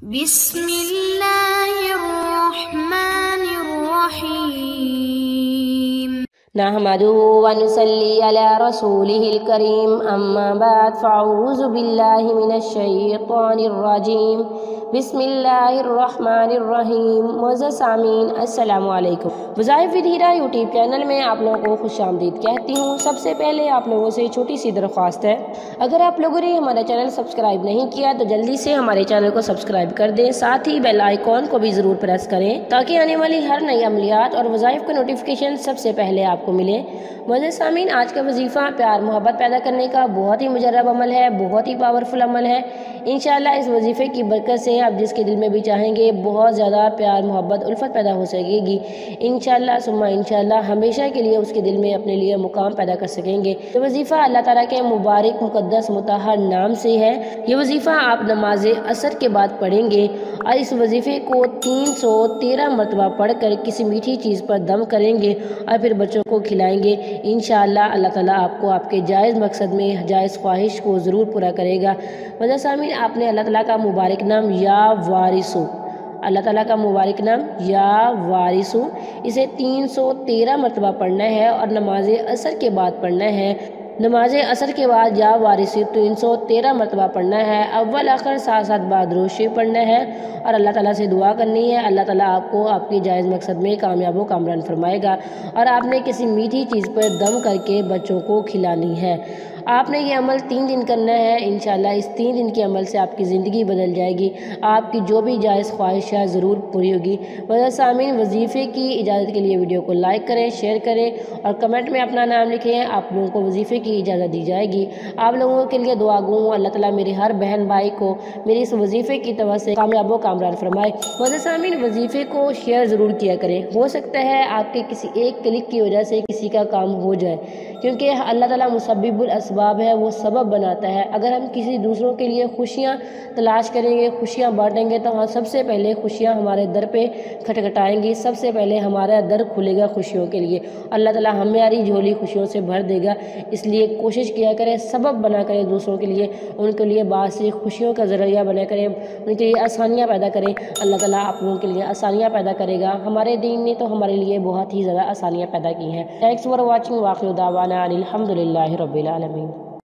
بسم اللہ الرحمن الرحیم نحمده ونصلي على رسوله الكريم أما بعد فأعوذ بالله من الشيطان الرجيم بسم اللہ الرحمن الرحیم۔ معزز سامعین السلام علیکم۔ وظائف ود ہیرا یوٹیوب چینل میں آپ لوگوں کو خوش آمدید کہتی ہوں۔ سب سے پہلے آپ لوگوں سے چھوٹی سی درخواست ہے، اگر آپ لوگوں نے ہمارا چینل سبسکرائب نہیں کیا تو جلدی سے ہمارے چینل کو سبسکرائب کر دیں، ساتھ ہی بیل آئیکن کو بھی ضرور پریس کریں تاکہ آنے والی ہر نئی عملیات اور وظائف کا نوٹیفیکیشن سب سے پہلے آپ کو ملے۔ معزز سامعین، آج کا وظیفہ پیار محبت پیدا کرنے کا بہت ہی مجرب عمل ہے، بہت ہی پاورفل عمل ہے۔ انشاءاللہ اس وظیفے کی برکت سے آپ جس کے دل میں بھی چاہیں گے بہت زیادہ پیار محبت الفت پیدا ہو سکے گی۔ انشاءاللہ ثم انشاءاللہ ہمیشہ کے لیے اس کے دل میں اپنے لیے مقام پیدا کر سکیں گے۔ یہ وظیفہ اللہ تعالیٰ کے مبارک مقدس مطہر نام سے ہے۔ یہ وظیفہ آپ نماز عصر کے بعد پڑھیں گے اور اس وظیفے کو 313 مرتبہ پڑھ کر کسی میٹھی چیز پر دم کریں گے اور پھر بچوں کو کھلائیں گے۔ انشاءاللہ اللہ تعالیٰ آپ کو آپ کے جائز مقصد میں جائز خواہش کو ضرور پورا کرے گا۔ معزز سامعین، آپ نے اللہ تعالیٰ کا مبارک نام یا وارثو، اللہ تعالیٰ کا مبارک نام یا وارثو، اسے 313 مرتبہ پڑھنا ہے اور نماز عصر کے بعد پڑھنا ہے۔ نماز عصر کے بعد یا وارثی 313 مرتبہ پڑھنا ہے۔ اول آخر ساتھ ساتھ بعد درود شریف پڑھنا ہے اور اللہ تعالیٰ سے دعا کرنی ہے۔ اللہ تعالیٰ آپ کو آپ کی جائز مقصد میں کامیاب و کامران فرمائے گا اور آپ نے کسی میٹھی چیز پر دم کر کے بچوں کو کھلانی ہے۔ آپ نے یہ عمل 3 دن کرنا ہے۔ انشاءاللہ اس 3 دن کے عمل سے آپ کی زندگی بدل جائے گی، آپ کی جو بھی جائز خواہش ہے ضرور پوری ہوگی۔ معزز سامعین، وظیفے کی اجازت کے لیے ویڈیو کو لائک کریں، شیئر کریں اور کمنٹ میں اپنا نام لکھیں۔ آپ لوگوں کو وظیفے کی اجازت دی جائے گی۔ آپ لوگوں کے لیے دعا گو اللہ تعالیٰ میرے ہر بہن بھائی کو میری اس وظیفے کی طرف سے کامیاب و کامران فرمائے۔ معزز سامعین، وظیفے کو شیئر ضرور کیا کریں، ہو سکتا ہے آپ کے کسی ایک کلک کی وجہ سے کسی کا کام ہو جائے، کیونکہ اللہ تعالیٰ مسبب الاسباب ہے، وہ سبب بناتا ہے۔ اگر ہم کسی دوسروں کے لیے خوشیاں تلاش کریں گے، خوشیاں بانٹیں گے تو ہم سب سے پہلے خوشیاں ہمارے در پہ کھٹکھٹائیں گی، سب سے پہلے ہمارا در کھلے گا خوشیوں کے لیے۔ اللہ تعالیٰ ہماری جھولی خوشیوں سے بھر دے گا۔ اس لیے کوشش کیا کریں، سبب بنا کریں دوسروں کے لیے، ان کے لیے باعث خوشیوں کا ذریعہ بنا کریں، ان کے لیے آسانیاں پیدا کریں۔ اللہ تعالیٰ آپ لوگوں کے لیے آسانیاں پیدا کرے گا۔ ہمارے دین نے تو ہمارے لیے بہت ہی زیادہ آسانیاں پیدا کی ہیں۔ Thanks for watching. واخر دعوانا الحمدللہ رب العالمین۔